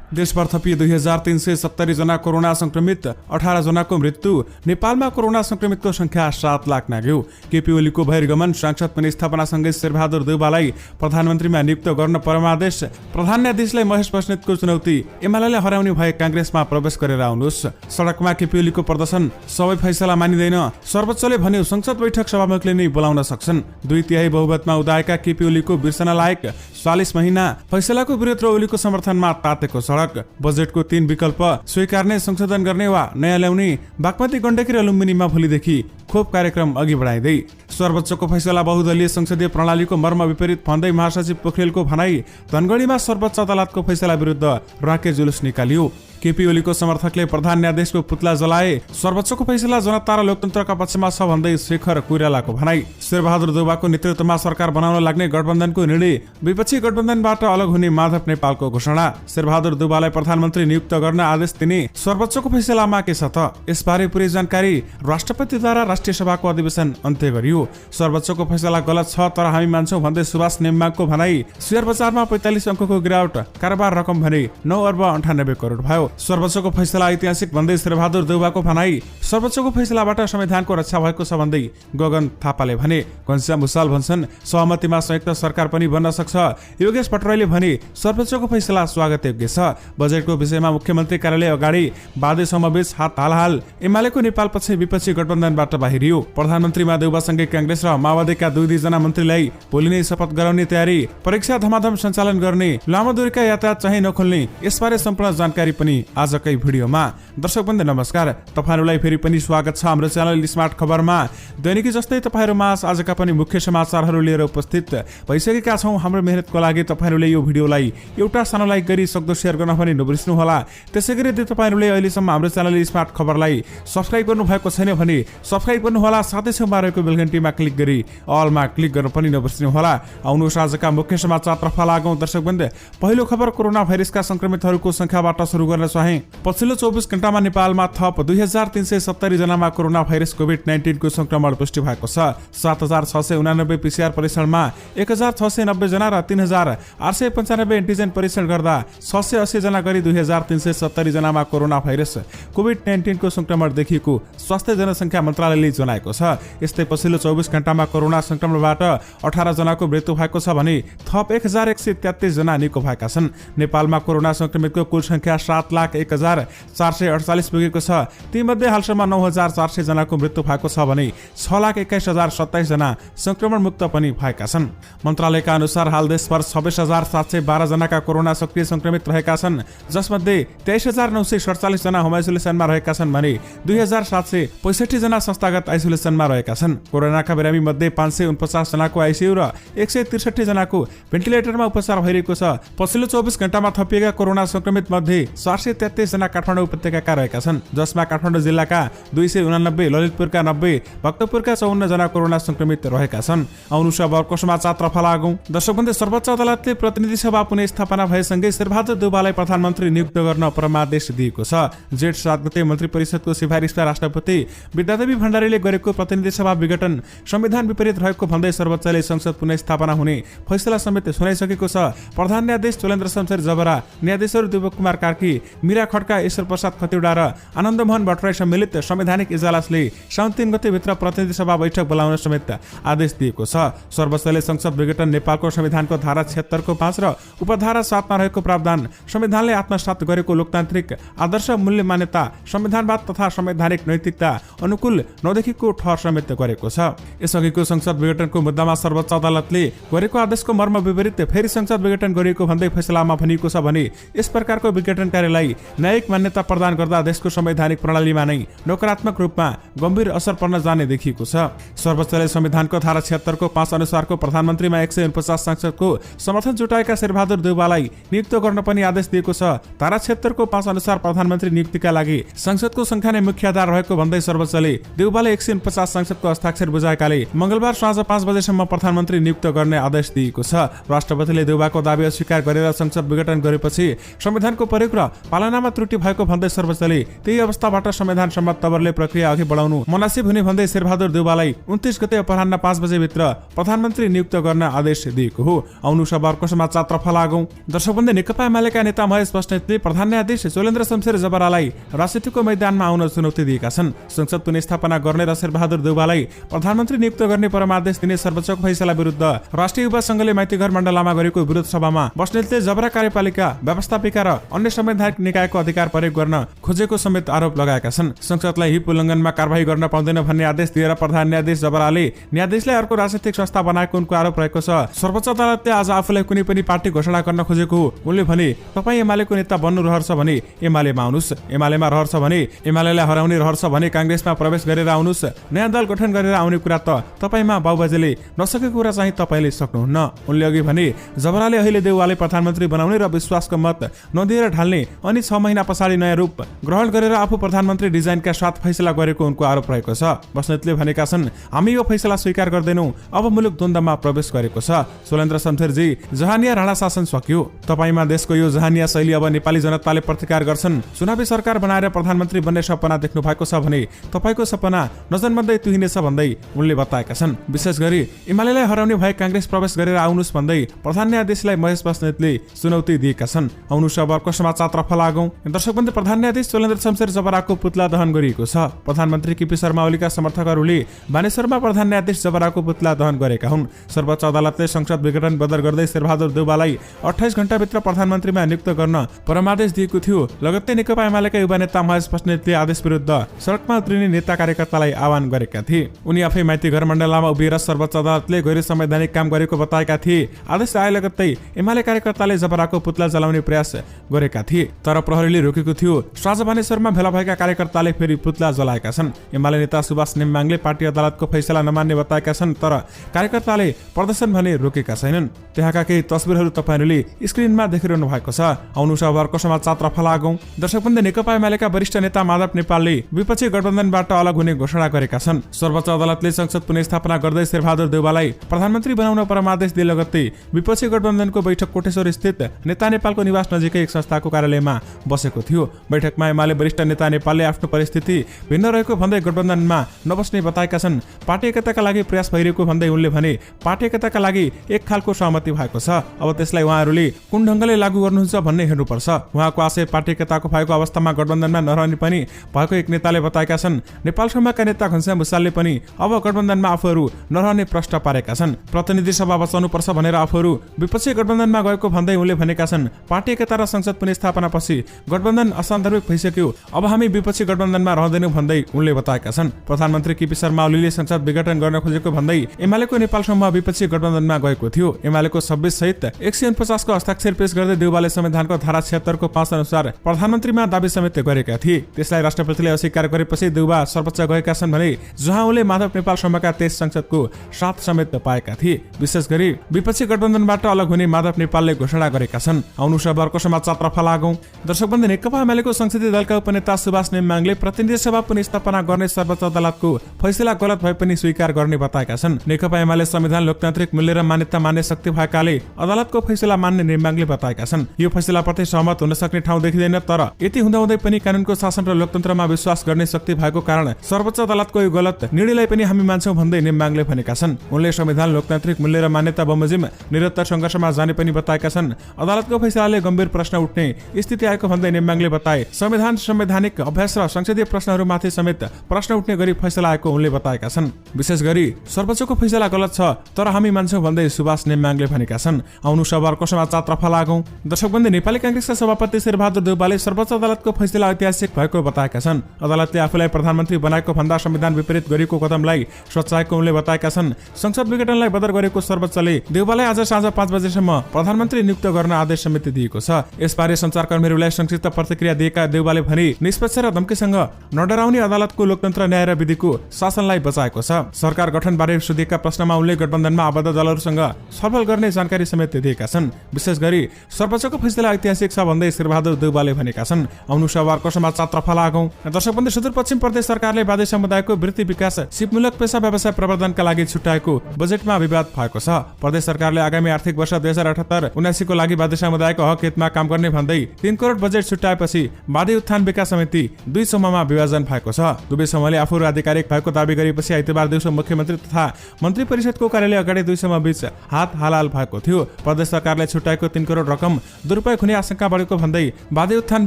देशभर थपिए 2370 जना कोरोना संक्रमित, 18 जनाको मृत्यु। नेपालमा कोरोना संक्रमितको संख्या 7 लाख नाग्यो। केपी ओलीको बहिर्गमन, सांसद पनि स्थापनासँगै शेरबहादुर देउवालाई प्रधानमन्त्रीमा नियुक्त गर्न परमादेश। प्रधान न्यायाधीशलाई महेश बस्नेतको चुनौती। एमालेलाई हराउने भए कांग्रेसमा प्रवेश गरेर आउनुहोस्। सडकमा केपी ओलीको प्रदर्शन, सबै फैसला मानिँदैन। सर्वोच्चले भन्यो संसद बैठक सभामुखले नै बोलाउन सक्छन्। 2/3 बहुमतमा उदाएका केपी ओलीको बिर्सना लायक 40 महिना। फैसलाको विरोध र ओलीको समर्थनमा तातेको सडक। बजेटको 3 विकल्प स्वीकार्ने, संशोधन गर्ने वा नयाँ ल्याउने। बागमती, गण्डकी र लुम्बिनीमा भोलिदेखि खोप कार्यक्रम अघि बढाइँदै। सर्वोच्चको फैसला बहुदलीय संसदीय प्रणालीको मर्म विपरीत भन्दै महासचिव पोखरेलको भनाई। धनगढीमा सर्वोच्च अदालतको फैसला विरुद्ध राके जुलुस निकालियो। केपी ओलीको समर्थकले प्रधान न्यायाधीशको पुतला जलाए। सर्वोच्चको फैसला जनता र लोकतन्त्रका पक्षमा छ भन्दै शेखर कोइरालाको भनाई। शेरबहादुर देउवाको नेतृत्वमा सरकार बनाउन लाग्ने गठबन्धनको निर्णय। विपक्षी गठबन्धनबाट अलग हुने माधव नेपालको घोषणा। शेरबहादुर देउवालाई प्रधानमन्त्री नियुक्त गर्न आदेश दिने सर्वोच्चको फैसलामा के छ त? यसबारे पुरै जानकारी। राष्ट्रपतिद्वारा राष्ट्रिय सभाको अधिवेशन अन्त्य गरियो। सर्वोच्चको फैसला गलत छ तर हामी मान्छौं भन्दै सुभाष नेम्बाङको भनाई। शेयर बजारमा 45 अङ्कको गिरावट, कारोबार रकम भने 9 अर्ब 98 करोड भयो। सर्वोच्चको फैसला ऐतिहासिक भन्दै शेरबहादुर देउवाको भनाई। सर्वोच्चको फैसलाबाट संविधानको रक्षा भएको छ भन्दै गगन थापाले भने। घनश्याम भुसाल भन्छन् सहमतिमा संयुक्त सरकार पनि बन्न सक्छ। योगेश भट्टराईले भने सर्वोच्चको फैसला स्वागतयोग्य छ। बजेटको विषयमा मुख्यमन्त्री कार्यालय अगाडि वादे समवेश हात हालहाल। एमालेको नेपाल पछि विपक्षी गठबन्धनबाट बाहिरियो। प्रधानमन्त्रीमा देउवासँगै कांग्रेस र माओवादीका 2 जना मन्त्रीलाई भोलि नै शपथ गराउने तयारी। परीक्षा धमाधम सञ्चालन गर्ने, लामो दूरीका यातायात चाहिँ नखोल्ने। यसबारे सम्पूर्ण जानकारी पनि आजकै भिडियोमा। दर्शकवृन्द नमस्कार, तपाईहरुलाई फेरि पनि स्वागत छ हाम्रो च्यानल स्मार्ट खबरमा। दैनिकी जस्तै तपाईहरुमा आजका पनि मुख्य समाचारहरू लिएर उपस्थित भइसकेका छौं। हाम्रो मेहनतको लागि तपाईहरुले यो भिडियोलाई एउटा सानो लाइक गरी सक्दो शेयर गर्न पनि नबिर्सनु होला। त्यसैगरी यदि तपाईहरुले अहिलेसम्म हाम्रो च्यानल स्मार्ट खबरलाई सब्स्क्राइब गर्नु भएको छैन भने सब्स्क्राइब गर्नु होला। साथै छेउमा रहेको बेल घण्टीमा क्लिक गरी अलमा क्लिक गर्न पनि नबिर्सनु होला। आउनुहोस् आजका मुख्य समाचारतर्फ लागौं। दर्शकवृन्द, पहिलो खबर कोरोना भाइरसका संक्रमितहरूको संख्याबाट सुरु गर्न चाहे। पछिल्लो 24 घण्टामा नेपालमा थप 2370 जनामा कोरोना भाइरस कोभिड-19 को संक्रमण पुष्टि भएको छ। 7689 पीसीआर परीक्षणमा 1690 जना र 3895 एन्टिजेन परीक्षण गर्दा 680 जना गरी 2370 जनामा कोरोना भाइरस कोभिड-19 को संक्रमण देखिएको स्वास्थ्य जनसंख्या मन्त्रालयले जनाएको छ। यस्तै पछिल्लो 24 घण्टामा कोरोना संक्रमणबाट 18 जनाको मृत्यु भएको छ भने थप 1133 जना निको भएका छन्। नेपालमा कोरोना संक्रमितको कुल संख्या 7,01,448 पुगेको छ। तीमध्ये हालसम्म 9,400 जनाको मृत्यु भएको छ भने 6,21,027 जना संक्रमण मुक्त पनि भएका छन्। मन्त्रालयका अनुसार हाल देशभर 26,712 जनाका कोरोना सक्रिय संक्रमित रहेका छन्, जसमध्ये 23,947 जना होम आइसोलेसनमा रहेका छन् भने 2,765 जना संस्थागत आइसोलेसनमा रहेका छन्। कोरोनाका बिरामी मध्ये 549 जनाको आइसियु र 163 जनाको भेन्टिलेटरमा उपचार भइरहेको छ। पछिल्लो 24 घण्टामा थपिएका कोरोना संक्रमित मध्ये 433 जना काठमाडौँ उपत्यकाका रहेका छन्, जसमा काठमाडौँ जिल्लाका 289, ललितपुरका 90, भक्तपुरका 54 जना कोरोना संक्रमित रहेका छन्। आउनुहोस् अब अर्को समाचारतर्फ लागौं। दर्शकवृन्द, सर्वोच्च अदालतले प्रतिनिधि सभा पुनः स्थापना भएसँगै शेरबहादुर देउवालाई प्रधानमन्त्री नियुक्त गर्न परमादेश दिएको छ। जेठ 7 गते मन्त्री परिषदको सिफारिसमा राष्ट्रपति विद्यादेवी भण्डारीले गरेको प्रतिनिधि सभा विघटन संविधान विपरीत रहेको भन्दै सर्वोच्चले संसद पुनः स्थापना हुने फैसला समेत सुनाइसकेको छ। प्रधान न्यायाधीश चोलेन्द्र शमशेर जबरा, न्यायाधीशहरू दिपक कुमार कार्की, मीरा खड्का, ईश्वर प्रसाद खतिवडा र आनन्दमोहन भट्टराई सम्मिलित संवैधानिक इजलासले साउन 3 गते भित्र प्रतिनिधि सभा बैठक बोलाउन समेत आदेश दिएको छ। सर्वोच्चले संसद विघटन नेपालको संविधानको धारा 76 को 5 र उपधारा 7 मा रहेको प्रावधान, संविधानले आत्मसात गरेको लोकतान्त्रिक आदर्श मूल्य मान्यता, संविधानवाद तथा संवैधानिक नैतिकता अनुकूल नदेखिको ठहर समेत गरेको छ। यसअघिको संसद विघटनको मुद्दामा सर्वोच्च अदालतले गरेको आदेशको मर्म विपरीत फेरि संसद विघटन गरिएको भन्दै फैसलामा भनिएको छ भने यस प्रकारको विघटन कार्यलाई न्यायिक मान्यता प्रदान गर्दा देशको संवैधानिक प्रणालीमा नै नकारात्मक रूपमा गम्भीर असर पर्न जाने देखिएको छ। सर्वोच्चले संविधानको धारा 76 को 5 अनुसारको प्रधानमन्त्रीमा 149 सांसदको समर्थन जुटाएका शेरबहादुर देउवालाई नियुक्त गर्न पनि आदेश दिएको छ। धारा 76 को 5 अनुसार प्रधानमन्त्री नियुक्तिका लागि संसदको संख्या नै मुख्य आधार रहेको भन्दै सर्वोच्चले देउवाले सभाले 149 संसदको हस्ताक्षर बुझाएकाले मंगलबार साँझ 5 बजेसम्म प्रधानमन्त्री नियुक्त गर्ने आदेश दिएको छ। राष्ट्रपतिले देउबाको दाबी अस्वीकार गरेर संसद विघटन गरेपछि संविधानको प्रयोग र पालनामा त्रुटि भएको भन्दै सर्वोच्चले त्यही अवस्थाबाट संविधान सम्मत तवरले प्रक्रिया अघि बढाउनु मुनासिब हुने भन्दै शेरबहादुर देउबालाई 29 गते अपराह्न 5 बजेभित्र प्रधानमन्त्री नियुक्त गर्न आदेश दिएको हो। आउनु सबरको समाचारतर्फ लागौं। दर्शकबन्धु, नेकपा एमालेका नेता महेश बस्नेतले प्रधान न्यायाधीश शैलेन्द्र शमशेर जबरालाई राजनीतिको मैदानमा आउन चुनौती दिएका छन्। संसद पुनर्स्थापना गर्ने र शेरबहादुर देउबालाई प्रधानमन्त्री नियुक्त गर्ने परमादेश दिने सर्वोच्चको फैसला विरुद्ध राष्ट्रिय युवा संघले माइतीघर मण्डलामा गरेको विरोध सभामा बस्नेतले जबरा कार्यपालिका व्यवस्थापिका र अन्य संवैधानिक निकायको अधिकार प्रयोग गर्न खोजेको समेत आरोप लगाएका छन्। संसदलाई हिप उल्लङ्घनमा कारबाही गर्न पाउँदैन भन्ने आदेश दिएर प्रधान न्यायाधीश जबराले न्यायाधीशलाई अर्को राजनीतिक संस्था बनाएको उनको आरोप रहेको छ। सर्वोच्च अदालतले आज आफूलाई कुनै पनि पार्टी घोषणा गर्न खोजेको उनले भने तपाईँ एमालेको नेता बन्नु रहर छ भने एमालेमा आउनुस्, एमालेमा रहर छ भने एमालेलाई हराउने रहर छ भने कांग्रेसमा प्रवेश गरेर आउनुस्, नयाँ दल गठन गरेर आउने कुरा त तपाईमा बाबुबाजेले नसकेको कुरा चाहिँ तपाईले सक्नुहुन्न। उनले अघि भने जबराले अहिले देउवाले प्रधानमन्त्री बनाउने र विश्वासको मत नदिएर ढाल्ने अनि 6 महिना पछाडि नयाँ रूप ग्रहण गरेर आफू प्रधानमन्त्री डिजाइनका साथ फैसला गरेको उनको आरोप रहेको छ। बस्नेतले भनेका छन्, हामी यो फैसला स्वीकार गर्दैनौं, अब मुलुक द्वन्द्वमा प्रवेश गरेको छ। शैलेन्द्र शमशेरजी, जहानिया राणा शासन सकियो, तपाईमा देशको यो जहानिया शैली अब नेपाली जनताले प्रतिकार गर्छन्। चुनावी सरकार बनाएर प्रधानमन्त्री बन्ने सपना देख्नु भएको छ भने तपाईको सपना नजनमन्दै तुहिनेछ भन्दै उनले बताएका छन्। विशेष गरी एमालेलाई हराउने भए कांग्रेस प्रवेश गरेर आउनुस् भन्दै प्रधान न्यायाधीशलाई महेश बस्नेतले चुनौती दिएका छन्। आउनु सबरको समाचारतर्फ लागौं। दर्शकबन्धु, प्रधान न्यायाधीश शैलेन्द्र शमशेर जबराको पुतला दहन गरिएको छ। प्रधानमन्त्री केपी शर्मा ओलीका समर्थकहरूले बानेश्वरमा प्रधान न्यायाधीश जबराको पुतला दहन गरेका हुन्। सर्वोच्च अदालतले संसद विघटन बदर गर्दै शेरबहादुर देउबालाई 28 घण्टाभित्र प्रधानमन्त्रीमा नियुक्त गर्न परमादेश दिएको थियो। लगत्तै नेकपा एमालेका युवा नेता महेश बस्नेतले आदेश विरुद्ध सडकमा उत्रिने नेता कार्यकर्तालाई आह्वान गरेका थिए। उनी आफै माइती घर मण्डलमा उभिएर सर्वोच्च अदालतले गैर संवैधानिक काम गरेको बताएका थिए। आदेश आए लगत्तै एमाले कार्यकर्ताले जबराको पुतला जलाउने प्रयास गरेका थिए, तर प्रहरीले रोकेको थियो। साँझ बानेश्वरमा भेला भएका कार्यकर्ताले फेरि पुतला जलाएका छन्। एमाले नेता सुभाष नेम्बाङले पार्टी अदालतको फैसला नमान्ने बताएका छन्, तर कार्यकर्ताले प्रदर्शन भने रोकेका छैनन्। त्यहाँका केही तस्बिरहरू तपाईहरूले स्क्रिनमा देखिरहनु भएको छ। आउनु सबरको समाचारतर्फ लागौं। दर्शकबन्धु, नेकपा एमालेका वरिष्ठ नेता माधव नेपालले विपक्षी गठबन्धनबाट अलग हुने घोषणा गरेका छन्। सर्वोच्च अदालतले संसद पुनर्स्थापना गर्दै शेरबहादुर देउबालाई प्रधानमन्त्री बनाउन परमादेश दिए लगत्तै विपक्षी गठबन्धनको बैठक कोटेश्वर स्थित नेता नेपालको निवास नजिकै एक संस्थाको कार्यालयमा बसेको थियो। बैठकमा एमाले वरिष्ठ नेता नेपालले आफ्नो परिस्थिति भिन्न रहेको भन्दै गठबन्धनमा नबस्ने बताएका छन्। पार्टी एकताका लागि प्रयास भइरहेको भन्दै उनले भने पार्टी एकताका लागि एक खालको सहमति भएको छ, अब त्यसलाई उहाँहरूले कुन ढंगले लागू गर्नुहुन्छ भन्ने हेर्नुपर्छ। उहाँको आशय पार्टी एकताको भएको अवस्थामा गठबन्धनमा नरहने पनि भएको एक नेताले बताएका छन्। नेपाल सभाका नेता घनश्याम भुसालले पनि अब गठबन्धनमा आफूहरू नरहने प्रश्न पारेका छन्। प्रतिनिधि सभा बचाउनुपर्छ भनेर आफूहरू विपक्षी गठबन्धनमा गएको भन्दै उनले भनेका छन्, पार्टी एकता र संसद पुनर्स्थापना पछि गठबन्धन असान्दर्भिक भइसक्यो, अब हामी विपक्षी गठबन्धनमा रहँदैनौँ भन्दै उनले बताएका छन्। प्रधानमन्त्री केपी शर्मा ओलीले संसद विघटन गर्न खोजेको भन्दै एमालेको नेपाल समूह विपक्षी गठबन्धनमा गएको थियो। एमालेको 26 सहित 149 को हस्ताक्षर पेश गर्दै देउबाले संविधानको धारा 76 को 5 अनुसार प्रधानमन्त्रीमा दाबी समेत गरेका थिए। त्यसलाई राष्ट्रपतिले अस्वीकार गरेपछि देउबा सर्वोच्च गएका छन् भने जहाँ उनले माधव नेपाल समूहका 23 संसदको साथ समेत पाएका थिए। विशेष गरी विपक्षी गठबन्धनबाट अलग हुने माधव नेपालले घोषणा गरेका छन्। आउनु सबरको समाचारतर्फ लागौं। दर्शकबन्धु, नेकपा एमालेको संसदीय दलका उपनेता सुभाष नेम्बाङले प्रतिनिधि सभा पुनर्स्थापना गर्ने सर्वोच्च अदालतको फैसला गलत भए पनि स्वीकार गर्ने बताएका छन्। नेकपा एमाले संविधान लोकतान्त्रिक मूल्य र मान्यता मान्ने शक्ति भएकाले अदालतको फैसला मान्ने नेम्बाङले बताएका छन्। यो फैसलाप्रति सहमत हुन सक्ने ठाउँ देखिँदैन, तर यति हुँदाहुँदै पनि कानूनको शासन र लोकतन्त्रमा विश्वास गर्ने शक्ति भएको कारण सर्वोच्च अदालतको यो गलत निर्णयलाई पनि हामी मान्छौं भन्दै नेम्बाङले भनेका छन्। उनले संविधान लोकतान्त्रिक मूल्य र मान्यता बमोजिम निरन्तर संघर्षमा जाने पनि बताएका छन्। अदालतको फैसलाले गम्भीर प्रश्न उठ्ने स्थिति आएको भन्दै नेम्बाङले बताए संविधान, संवैधानिक अभ्यास र संसदीय प्रश्नहरूमाथि समेत प्रश्न उठ्ने गरी फैसला आएको उनले बताएका छन्। विशेष गरी सर्वोच्चको फैसला गलत छ, तर हामी मान्छौं भन्दै सुभाष नेम्बाङले भनेका छन्। आउनु सबरको समाचारतर्फ लागौं। दर्शकबन्धु, नेपाली कांग्रेसका सभापति शेरबहादुर देउबाले सर्वोच्च अदालतको फैसला ऐतिहासिक भएको बताएका छन्। अदालतले आफूलाई प्रधानमन्त्री बनाएको भन्दा संविधान विपरीत गरेको कदमलाई सच्याएको उनले बताएका छन्। संसद विघटनलाई बदर गरेको सर्वोच्चले देउबालाई आज साँझ 5 बजेसम्म प्रधानमन्त्री नियुक्त गर्न आदेश समेत दिएको छ। यसबारे सञ्चारकर्मीहरूलाई संक्षिप्त प्रतिक्रिया दिएका देउबाले भने निष्पक्ष र धम्कीसँग नडराउने अदालतको लोकतन्त्र, न्याय र विधिको शासनलाई बचाएको छ। सरकार गठनबारे सोधिएका प्रश्नमा उनले गठबन्धनमा आबद्ध दलहरूसँग छलफल गर्ने जानकारी समेत दिएका छन्। विशेष गरी सर्वोच्चको फैसला ऐतिहासिक छ भन्दै शेरबहादुर देउबाले भनेका छन्। आउनु सबरको समाचारतर्फ लागौं। दर्शकबन्धु, सुदूरपश्चिम प्रदेश सरकारले बाधे समुदायको वृत्ति विकास सिपमूलक पेशा व्यवसाय प्रवर्धनका लागि छुट्याएको बजेटमा विवाद भएको छ। प्रदेश सरकारले आगामी आर्थिक वर्ष 2078-79 को लागि वादी समुदायको हक हितमा काम गर्ने भन्दै 3 करोड बजेट छुट्याएपछि वादी उत्थान विकास समिति 2 समूहमा विभाजन भएको छ। दुवै समूहले आफूहरू आधिकारिक भएको दावी गरेपछि आइतबार दिउँसो मुख्यमन्त्री तथा मन्त्री परिषदको कार्यालय अगाडि 2 समूह बीच हात हालहाल भएको थियो। प्रदेश सरकारले छुट्याएको 3 करोड रकम दुरुपयोग हुने आशंका बढेको भन्दै वादी उत्थान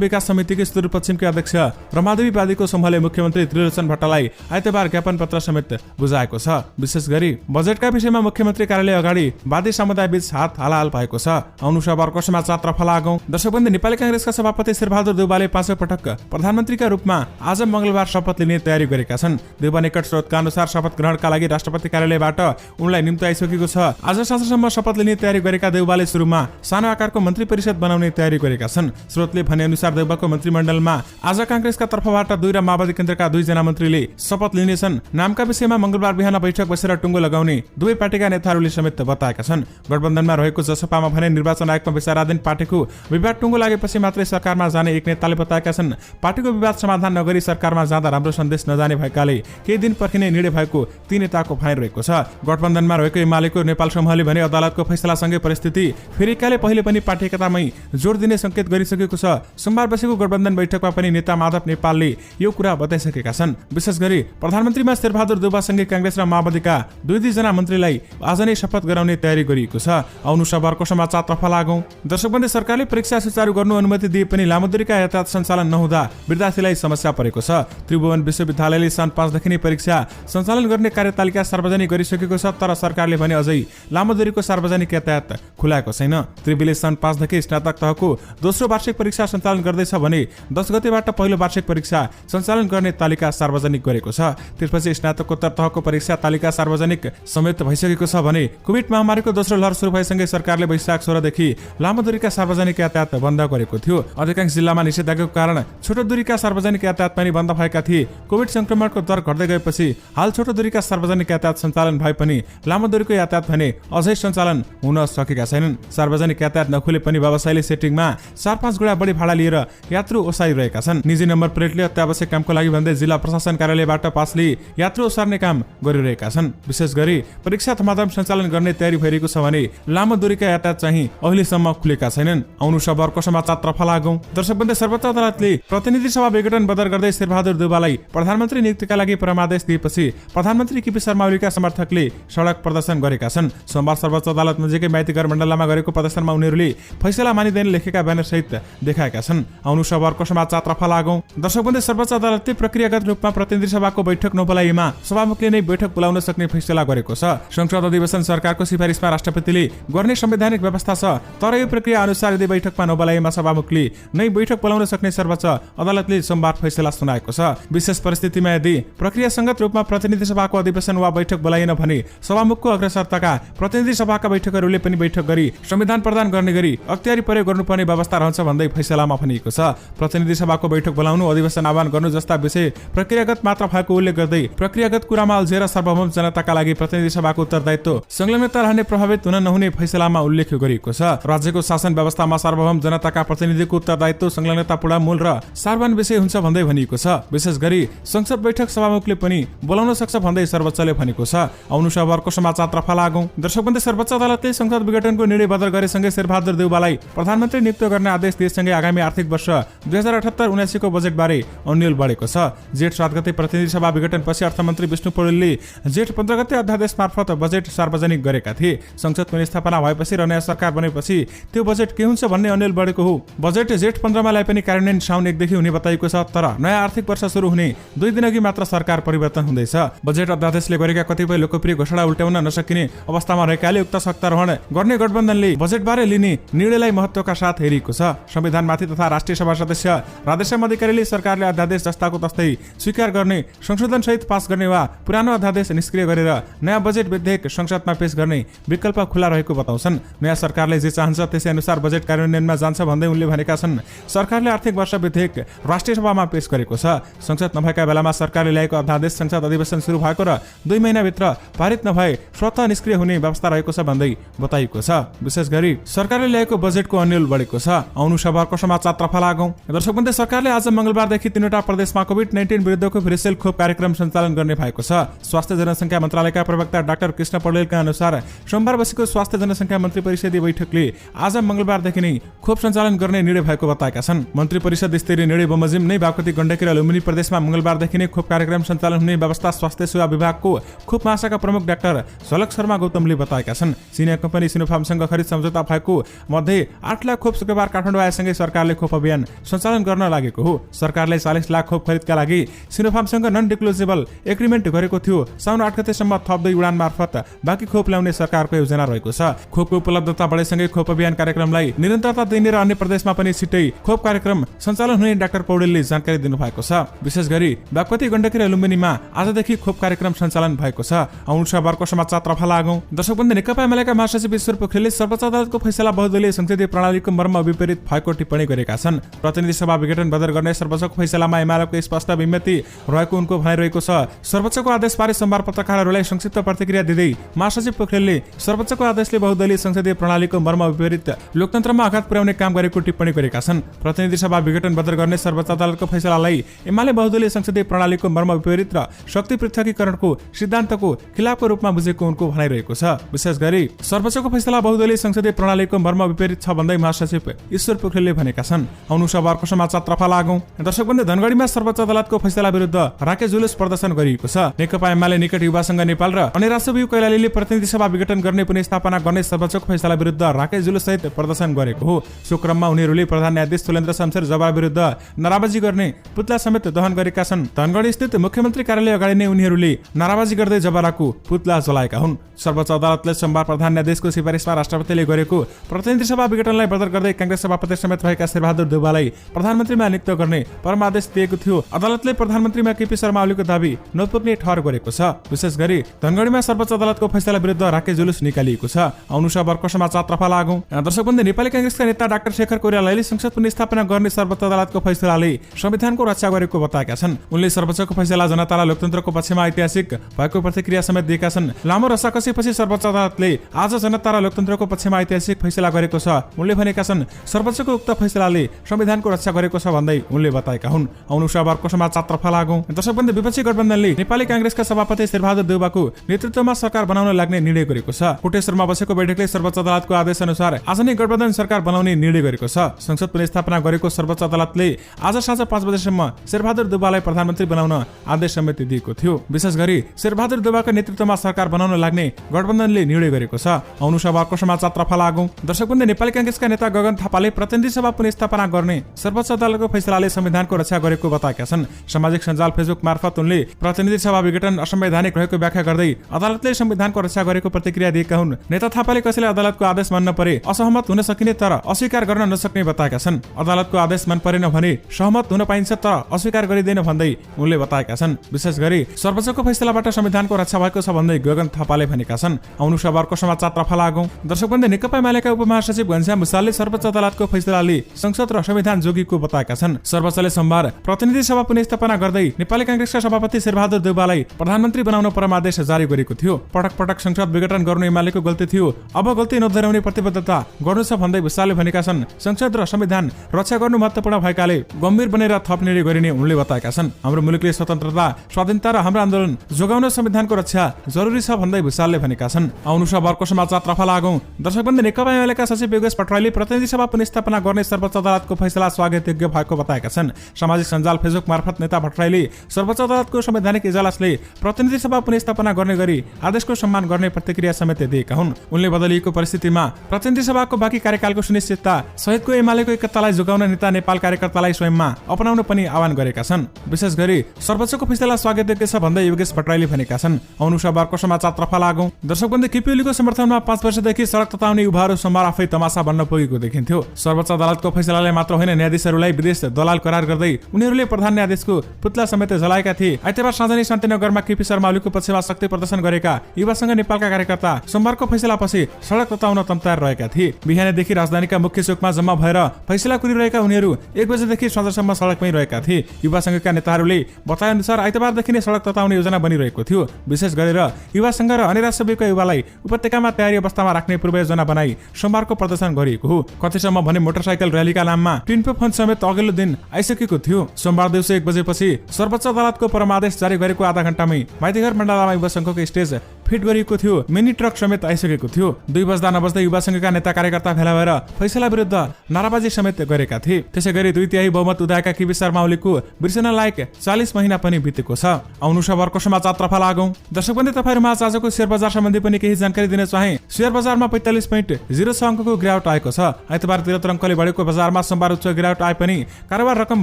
विकास समितिकी सुदूरपश्चिमकी अध्यक्ष रमादेवी वादीको समूहले मुख्यमन्त्री त्रिलोचन भट्टलाई आइतबार ज्ञापन पत्र समेत बुझाएको छ। विशेष गरी बजेटका विषयमा मुख्यमन्त्री कार्यालय अगाडि वादी समुदाय बीच हात हालहाल भएको छ। आउनु सबरको समाचार तर्फ लागौं। दर्शकवृन्द, नेपाली कांग्रेसका सभापति शेरबहादुर देउवाले 5औं पटक प्रधानमन्त्रीका रूपमा आज मंगलबार शपथ लिने तयारी गरेका छन्। देउवा निकट स्रोतका अनुसार शपथ ग्रहणका लागि राष्ट्रपति कार्यालयबाट उनलाई निम्ति आइसकेको छ। आज साँझसम्म शपथ लिने तयारी गरेका देउवाले सुरुमा सानो आकारको मन्त्री परिषद बनाउने तयारी गरेका छन्। स्रोतले भने अनुसार देउवाको मन्त्रीमण्डलमा आज कांग्रेसका तर्फबाट 2 र माओवादी केन्द्रका 2 जना मन्त्रीले शपथ लिनेछन्। नामका विषयमा मंगलबार बिहान बैठक बसेर टुङ्गो लगाउने दुवै पार्टीका नेताहरूले समेत बताएका छन्। गठबन्धनमा रहेको जसपामा भने निर्वाचन आयोगमा विचाराधीन पार्टीको विवाद टुङ्गो लागेपछि मात्रै सरकारमा जाने एक नेताले बताएका छन्। पार्टीको विवाद समाधान नगरी सरकारमा जाँदा राम्रो सन्देश नजाने भएकाले केही दिन पर्खिने निर्णय भएको ती नेताको भनाइ रहेको छ। गठबन्धनमा रहेको एमालेको नेपाल समूहले भने अदालतको फैसलासँगै परिस्थिति फेरिकाले पहिले पनि पार्टी एकतामै जोड दिने संकेत गरिसकेको छ। सोमबार बसेको गठबन्धन बैठकमा पनि नेता माधव नेपालले यो कुरा बताइसकेका छन्। विशेष गरी प्रधानमन्त्रीमा शेरबहादुर देउवासँगै कांग्रेस र माओवादीका 2 जना मन्त्रीलाई आज नै शपथ गराउने तयारी गरिएको छ। आउनु सबरको समाचार तर्फ लागौं। दर्शकवृन्द, सरकारले परीक्षा सुचारू गर्नु अनुमति दिए पनि लामो दूरीका यातायात सञ्चालन नहुँदा विद्यार्थीलाई समस्या परेको छ। त्रिभुवन विश्वविद्यालयले सन् 5 देखि नै परीक्षा सञ्चालन गर्ने कार्यतालिका सार्वजनिक गरिसकेको छ, तर सरकारले भने अझै लामो दूरीको सार्वजनिक यातायात खुलाएको छैन। त्रिविले सन् 5 देखि स्नातक तहको दोस्रो वार्षिक परीक्षा सञ्चालन गर्दैछ भने 10 गतेबाट पहिलो वार्षिक परीक्षा सञ्चालन गर्ने तालिका सार्वजनिक गरेको छ। त्यसपछि स्नातकोत्तर तहको परीक्षा तालिका सार्वजनिक समेत भइसकेको छ भने कोभिड महामारीको दोस्रो लहर सुरु भएसँगै सरकारले वैशाख 16 देखि लामो दूरीका सार्वजनिक यातायात बन्द गरेको थियो। अधिकांश जिल्लामा निषेधाज्ञाको कारण छोटो दूरीका सार्वजनिक यातायात पनि बन्द भएका थिए। कोभिड संक्रमणको दर घट्दै गएपछि हाल छोटो दूरीका सार्वजनिक यातायात सञ्चालन भए पनि लामो दूरीको यातायात भने अझै सञ्चालन हुन सकेका छैनन्। सार्वजनिक यातायात नखुले पनि व्यवसायले सेटिङमा 4-5 गुणा बढी भाडा लिएर यात्रु ओसाइरहेका छन्। निजी नम्बर प्लेटले अत्यावश्यक कामको लागि भन्दै जिल्ला प्रशासन कार्यालयबाट पासले यात्रु ओसार्ने काम गरिरहेका छन्। विशेष गरी परीक्षा थमाथम सञ्चालन गर्ने तयारी भइरहेको छ भने लामो दूरीका यातायात चाहिँ अहिलेसम्म खुलेका छैनन्। आउनु सबरको समाचार तर्फ लागौं। दर्शकवृन्द, सर्वोच्च अदालतले प्रतिनिधि सभा विघटन बदर गर्दै शेरबहादुर देउवालाई प्रधानमन्त्री नियुक्तिका लागि परमादेश दिएपछि प्रधानमन्त्री केपी शर्मा ओलीका समर्थकले सडक प्रदर्शन गरेका छन्। सोमबार सर्वोच्च अदालत नजिकै माइतीघर मण्डलमा गरेको प्रदर्शनमा उनीहरूले फैसला मानिँदैन लेखेका ब्यानर सहित देखाएका छन्। आउनु सबरको समाचार तर्फ लागौं। दर्शकवृन्द, सर्वोच्च अदालतले प्रक्रियागत रूपमा प्रतिनिधि सभाको बैठक नबोलाइएमा सभामुखले नै बैठक बोलाउन सक्ने फैसला गरेको छ। संसद अधिवेशन सरकारको सिफारिसमा राष्ट्रपतिले गर्ने संवैधानिक व्यवस्था छ, तर यो प्रक्रिया अनुसार यदि बैठकमा नबोलाइएमा सभामुखले नै बैठक बोलाउन सक्ने सर्वोच्च अदालतले सोमबार फैसला सुनाएको छ। विशेष परिस्थितिमा यदि प्रक्रियासंगत रूपमा प्रतिनिधि सभाको अधिवेशन वा बैठक बोलाइएन भने सभामुखको अग्रसरताका प्रतिनिधि सभाका बैठकहरूले पनि बैठक गरी संविधान प्रदान गर्ने गरी अख्तियारी प्रयोग गर्नुपर्ने व्यवस्था रहन्छ भन्दै फैसलामा भनिएको छ। प्रतिनिधि सभाको बैठक बोलाउनु, अधिवेशन आह्वान गर्नु जस्ता विषय प्रक्रियागत मात्र भएको उल्लेख गर्दै प्रक्रियागत कुरामा अल्झेर सार्वभौम जनताका लागि प्रतिनिधि सभाको उत्तरदायित्व संलग्नता रहने प्रभावित हुन नहुने फैसलामा उल्लेख गरिएको छ। राज्यको शासन व्यवस्थामा सार्वभौम जनताका प्रतिनिधिको उत्तरदायित्व संलग्नतापूर्ण मूल र सार्वजनिक विषय हुन्छ भन्दै भनिएको छ। विशेष गरी संसद बैठक सभामुखले पनि बोलाउन सक्छ भन्दै सर्वोच्चले भनेको छ। आउनु सबरको समाचार तर्फ लागौं। दर्शकवृन्द, सर्वोच्च अदालतले संसद विघटनको निर्णय बदल गरेसँगै शेरबहादुर देउवालाई प्रधानमन्त्री नियुक्त गर्ने आदेश दिएसँगै आगामी आर्थिक वर्ष 2078-79 को बजेटबारे अन्यल बढेको छ। जेठ 7 गते प्रतिनिधि सभा विघटनपछि अर्थमन्त्री विष्णु पौडेलले जेठ 15 गते अध्यादेश मार्फत बजेट सार्वजनिक गरेका थिए। संसद पुनर्स्थापना भएपछि र नयाँ सरकार बनेपछि त्यो बजेट के हुन्छ भन्ने अन्यल बढेको हो। बजेट जेठ 15 मा लाई पनि कार्यान्वयन साउन 1 देखि हुने बताइएको छ, तर नयाँ आर्थिक वर्ष सुरु हुने 2 दिन अघि मात्र सरकार परिवर्तन हुँदैछ। बजेट अध्यादेशले गरेका कतिपय लोकप्रिय घोषणा उल्टाउन नसकिने अवस्थामा रहेकाले उक्त सत्तारोहण गर्ने गठबन्धनले बजेटबारे लिने निर्णयलाई महत्त्वका साथ हेरेको छ। संविधानमाथि तथा राष्ट्रिय सभा सदस्य राधेश्याम अधिकारीले सरकारले अध्यादेश जस्ताको तस्तै स्वीकार गर्ने, संशोधन सहित पास गर्ने वा पुरानो अध्यादेश निष्क्रिय गरेर नयाँ बजेट विधेयक संसदमा पेश गर्ने विकल्प खुला रहेको बताउँछन्। नयाँ सरकारले जे चाहन्छ त्यसै अनुसार बजेट कार्यान्वयनमा जान्छ भन्दै उनले भनेका छन्। सरकारले आर्थिक वर्ष विधेयक राष्ट्रिय सभामा पेश गरेको छ। संसद नभएका बेलामा सरकारले ल्याएको अध्यादेश संसद अधिवेशन सुरु भएको र 2 महिनाभित्र पारित नभए स्वतः निष्क्रिय हुने व्यवस्था रहेको छ भन्दै बताइएको छ। विशेष गरी सरकारले ल्याएको बजेटको अन्यल बढेको छ। आउनु सबरको समाचार तर्फ लागौं। दर्शकवृन्द, सरकारले आज मंगलबारदेखि 3वटा प्रदेशमा कोभिड-19 विरुद्धको कोभिसिल्ड खोप कार्यक्रम सञ्चालन गर्ने भएको छ। स्वास्थ्य जनसङ्ख्या मन्त्रालयका प्रवक्ता डाक्टर कृष्ण पौडेलका अनुसार सोमबार बसेको स्वास्थ्य जनसङ्ख्या मन्त्री परिषदीय बैठकले आज मंगलबारदेखि नै खोप सञ्चालन गर्ने निर्णय भएको बताएका छन्। मन्त्री परिषद स्तरीय निर्णय बमोजिम नै बागमती गण्डकी र लुम्बिनी प्रदेशमा मंगलबारदेखि नै खोप कार्यक्रम सञ्चालन हुने व्यवस्था स्वास्थ्य सेवा विभागको खोप महाशाखा प्रमुख डाक्टर झलक शर्मा गौतमले बताएका छन्। चिनिया कम्पनी सिनोफार्मसँग खरिद सम्झौता भएको मध्ये 8 लाख खोप शुक्रबार काठमाडौँ आएसँगै सरकारले खोप अभियान सञ्चालन गर्न लागेको हो। सरकारले 40 लाख खोप खरिदका लागि सिनोफार्मसँग नन डिक्लोजेबल एग्रिमेन्ट गरेको थियो। साउन 8 गतेसम्म थप 2 उडान मार्फत बाँकी खोप ल्याउने सरकारको योजना रहेको छ। खोपको उपलब्धता बढेसँगै खोप अभियान कार्यक्रमलाई निरन्तरता दिने र अन्य प्रदेशमा पनि छिट्टै खोप कार्यक्रम सञ्चालन हुने डाक्टर पौडेलले जानकारी दिनुभएको छ। विशेष गरी बागमती गण्डकी र लुम्बिनीमा आजदेखि खोप कार्यक्रम सञ्चालन भएको छ। आउनु शनिबारको समाचारतर्फ लागौं। दर्शकवृन्द, नेकपा एमालेका महासचिव ईश्वर पोखरेलले सर्वोच्च अदालतको फैसला बहुदलीय संसदीय प्रणालीको मर्म विपरीत भएको टिप्पणी गरेका छन्। प्रतिनिधि सभा विघटन बदर गर्ने सर्वोच्चको फैसलामा एमालेको स्पष्ट विमति रहेको उनको भनाइरहेको छ। सर्वोच्चको आदेशबारे सोमबार पत्रकारहरूलाई संक्षिप्त प्रतिक्रिया दिँदै महासचिव पोखरेलले सर्वोच्चको आदेशले बहुदलीय संसदीय प्रणालीको मर्म विपरीत लोकतन्त्रमा आघात पुर्याउने काम गरेको टिप्पणी गरेका छन्। प्रतिनिधि सभा विघटन बदर गर्ने सर्वोच्च अदालतको फैसलालाई एमाले बहुदलीय संसदीय प्रणालीको मर्म विपरीत र शक्ति पृथकीकरणको सिद्धान्तको खिलाफको रूपमा बुझेको उनको भनाइरहेको छ। विशेष गरी सर्वोच्चको फैसला बहुदलीय संसदीय प्रणालीको मर्म विपरीत छ भन्दै महासचिव ईश्वर पोखरेलले भनेका छन्। आउनु शनिबारको समाचारतर्फ लागौं। दर्शकवृन्द, धनगढीमा सर्वोच्च अदालतको फैसला विरुद्ध राके जुलुस प्रदर्शन गरिएको छ। नेकपा एमाले निकट युवा संघ नेपाल र अन्य राष्ट्रवियु कैलालीले प्रतिनिधि सभा विघटन गर्ने पुनर्स्थापना गर्ने सर्वोच्चको फैसला विरुद्ध राके जुलुस सहित प्रदर्शन गरेको हो। सो क्रममा उनीहरूले प्रधान न्यायाधीश सुलेन्द्र शमशेर जबरा विरुद्ध नाराबाजी गर्ने पुतला समेत दहन गरेका छन्। धनगढी स्थित मुख्यमन्त्री कार्यालय अगाडि नै उनीहरूले नाराबाजी गर्दै जबराको पुतला जलाएका हुन्। सर्वोच्च अदालतले सोमबार प्रधान न्यायाधीशको सिफारिसमा राष्ट्रपतिले गरेको प्रतिनिधि सभा विघटनलाई बदर गर्दै कांग्रेस सभापति समेत रहेका शेरबहादुर देउवालाई प्रधानमन्त्रीमा नियुक्त गर्ने परमादेश दिएको थियो। अदालतले प्रधानमन्त्रीमा केपी शर्मा ओलीको दाबी नपुग्ने ठहर गरेको छ। विशेष गरी धनगढीमा सर्वोच्च अदालतको फैसला विरुद्ध राके जुलुस निकालिएको छ। आउनु शनिबारको समाचारतर्फ लागौं। दर्शकवृन्द, नेपाली कांग्रेसका नेता डाक्टर शेखर कोइरालाले संसद पुनर्स्थापना गर्ने सर्वोच्च अदालतको फैसलाले संविधानको रक्षा गरेको बताएका छन्। उनले सर्वोच्चको फैसला जनता र लोकतन्त्रको पक्षमा ऐतिहासिक भएको प्रतिक्रिया समेत दिएका छन्। लामो रसाकसीपछि सर्वोच्च अदालतले आज जनता र लोकतन्त्रको पक्षमा ऐतिहासिक फैसला गरेको छ। उनले भनेका छन् सर्वोच्चको उक्त फैसलाले संविधानको रक्षा गरेको छ भन्दै उनले बताएका हुन्। आउनु शनिबारको समाचारतर्फ लागौं। दर्शकवृन्द, विपक्षी गठबन्धनले नेपाली कांग्रेसका सभापति शेरबहादुर देउवाको नेतृत्वमा सरकार बनाउन लाग्ने निर्णय गरेको छ। कोटेश्वरमा बसेको बैठकले सर्वोच्च अदालतको आदेश अनुसार आज नै गठबन्धन सरकार बनाउने निर्णय गरेको छ। संसद पुनर्स्थापना गरेको सर्वोच्च अदालतले आज साँझ 5 बजेसम्म शेरबहादुर देउवालाई प्रधानमन्त्री बनाउन आदेश समेत दिएको थियो। विशेष गरी शेरबहादुर देउवाको नेतृत्वमा सरकार बनाउन लाग्ने गठबन्धनले निर्णय गरेको छ। आउनु शनिबारको समाचारतर्फ लागौं। दर्शकवृन्द, नेपाली कांग्रेसका नेता गगन थापाले प्रतिनिधि सभा पुनर्स्थापना गर्ने सर्वोच्च अदालतको फैसलाले संविधानको रक्षा गरेको बताएका छन्। सामाजिक सञ्जाल फेसबुक मार्फत उनले प्रतिनिधि सभा विघटन असंवैधानिक रहेको व्याख्या गर्दै अदालतले संविधानको रक्षा गरेको प्रतिक्रिया दिएका हुन्। नेता थापाले कसैले अदालतको आदेश मान्न परे असहमत हुन सकिने तर अस्वीकार गर्न नसक्ने बताएका छन्। अदालतको आदेश मन परेन भने सहमत हुन पाइन्छ तर अस्वीकार गरिँदैन भन्दै उनले बताएका छन्। विशेष गरी सर्वोच्चको फैसलाबाट संविधानको रक्षा भएको छ भन्दै गगन थापाले भनेका छन्। आउनु शनिबारको समाचारतर्फ लागौं। दर्शकवृन्द, नेकपा एमालेका उपमहासचिव घनश्याम भुसालले सर्वोच्च अदालतको फैसलाले संसद र संविधान जोगीको बताएका छन्। सर्वोच्चले सोमबार प्रतिनिधि सभा पुनर्स्थापना गर्दै नेपाली कांग्रेसका सभापति शेरबहादुर देउवालाई प्रधानमन्त्री बनाउन परमादेश जारी गरेको थियो। पटक पटक संसद विघटन गर्नु एमालेको गल्ती थियो, अब गल्ती नदोहोर्याउने प्रतिबद्धता गर्नु छ भन्दै भुसालले भनेका छन्। संसद र संविधान रक्षा गर्नु महत्त्वपूर्ण भएकाले गम्भीर बनेर थप निर्णय गरिने उनले बताएका छन्। हाम्रो मुलुकले स्वतन्त्रता, स्वाधीनता र हाम्रो आन्दोलन जोगाउन संविधानको रक्षा जरुरी छ भन्दै भुसालले भनेका छन्। आउनु शनिबारको समाचारतर्फ लागौं। दर्शकवृन्द, नेकपा एमालेका सचिव योगेश भट्टराईले प्रतिनिधि सभा पुनर्स्थापना गर्ने सर्वोच्च अदालतको फैसला स्वागतयोग्य भएको बताएका छन्। सामाजिक सञ्जाल फेसबुक मार्फत नेता भट्टराईले सर्वोच्च अदालतको संवैधानिक इजलासले प्रतिनिधि सभा पुनर्स्थापना गर्ने गरी आदेशको सम्मान गर्ने प्रतिक्रिया समेत दिएका हुन्। उनले बदलिएको परिस्थितिमा प्रतिनिधि सभाको बाँकी कार्यकालको सुनिश्चितता सहितको एमालेको एकतालाई जोगाउन नेता नेपाल कार्यकर्तालाई स्वयंमा अपनाउन पनि आह्वान गरेका छन्। विशेष गरी सर्वोच्चको फैसला स्वागतयोग्य छ भन्दै योगेश भट्टराईले भनेका छन्। आउनु शनिबारको समाचारतर्फ लागौं। दर्शकवृन्द, केपी ओलीको समर्थनमा 5 वर्षदेखि सडक तताउने युवाहरू सोमबार आफै तमासा बन्न पुगेको देखिन्थ्यो। सर्वोच्च अदालतको फैसलाले मात्र होइन, न्यायाधीशहरूलाई विदेश दलाल करार गर्दै उनीहरूले प्रधान न्यायाधीशको पुतला समेत जलाएका थिए। आइतबार साँझ नै शान्तिनगरमा केपी शर्मा ओलीको पक्षमा शक्ति प्रदर्शन गरेका युवा संघ नेपालका कार्यकर्ता सोमबारको फैसलापछि सडक तताउन तम्तार रहेका थिए। बिहानदेखि राजधानीका मुख्य चोकमा जम्मा भएर फैसला कुरिरहेका उनीहरू 1 बजेदेखि साँझसम्म सडकमै रहेका थिए। युवा संघका नेताहरूले बताए अनुसार आइतबारदेखि नै सडक तताउने योजना बनिरहेको थियो। विशेष गरेर युवा संघ र अन्य राष्ट्रवियुका युवालाई उपत्यकामा तयारी अवस्थामा राख्ने पूर्व योजना बनाई सोमबारको प्रदर्शन गरिएको हो। कतिसम्म भने मोटरसाइकल र्यालीका नाममा टिनको फन्ड समेत अघिल्लो दिन आइसकेको थियो। सोमबार दिउँसो 1 बजेपछि सर्वोच्च अदालतको परमादेश जारी गरेको आधा घण्टामै माइतीघर मण्डलामा युवा संघको स्टेज फिट गरिएको थियो। मिनी ट्रक समेत आइसकेको थियो। 2 बज्दा नबज्दै युवा संघका नेता कार्यकर्ता भेला भएर फैसला विरुद्ध नाराबाजी समेत गरेका थिए। त्यसैगरी 2/3 बहुमत उदाएका केपी शर्मा ओलीको बिर्सन लायक 40 महिना पनि बितेको छ। आउनु सबरको समाचारतर्फ लागौं। दर्शकबन्धु, तपाईहरुमा आजको शेयर बजार सम्बन्धी पनि केही जानकारी दिन चाहे। शेयर बजारमा 45.06 अङ्कको गिरावट आएको छ। आइतबार 73 अङ्कले बढेको बजारमा सोमबार उच्च गिरावट आए पनि कारोबार रकम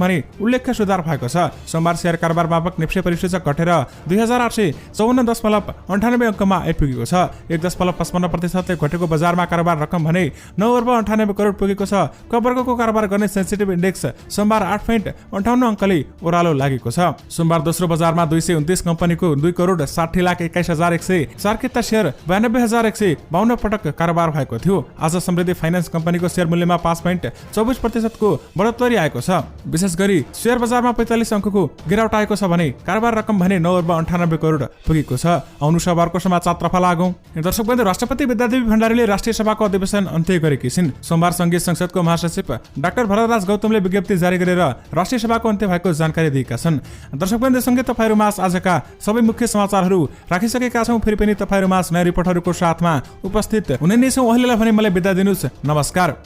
भने उल्लेख्य सुधार भएको छ। सोमबार शेयर कारोबार मापक निफ्टी परिसूचक घटेर 2854.98 अङ्कमा आइपुगेको छ। 1.55% घटेको बजारमा कारोबार रकम भने 9 अर्ब 98 करोड पुगेको छ। क वर्गको कारोबार गर्ने सेन्सिटिभ इन्डेक्स सोमबार 8.58 अङ्कले ओह्रालो लागेको छ। सोमबार दोस्रो बजारमा 229 कम्पनीको 2,38,21,104 किता शेयर 92,152 पटक कारोबार भएको थियो। आज समृद्धि फाइनान्स कम्पनीको शेयर मूल्यमा 5.24% को बढोत्तरी आएको छ। विशेष गरी शेयर बजारमा 45 अङ्कको गिरावट आएको छ भने कारोबार रकम भने 9 अर्ब 98 करोड पुगेको छ। आउनु सबरको समाचारतर्फ लागौं। दर्शकबन्धु, राष्ट्रपति विद्यादेवी भण्डारीले राष्ट्रिय सभाको अधिवेशन अन्त्य गरेकी छिन्। सोमबार संघीय संसदको महासचिव डाक्टर भरतराज गौतमले विज्ञप्ति जारी गरेर राष्ट्रिय सभाको अन्त्य भएको जानकारी दिएका छन्। दर्शकबन्धु, सँगै तपाईहरुमा आजका सबै मुख्य समाचारहरू राखिसकेका छौं। फेरि पनि तपाईहरुमा नयाँ रिपोर्टहरूको साथमा उपस्थित हुने नै छौं। अहिलेलाई भने मलाई बिदा दिनुस्। नमस्कार।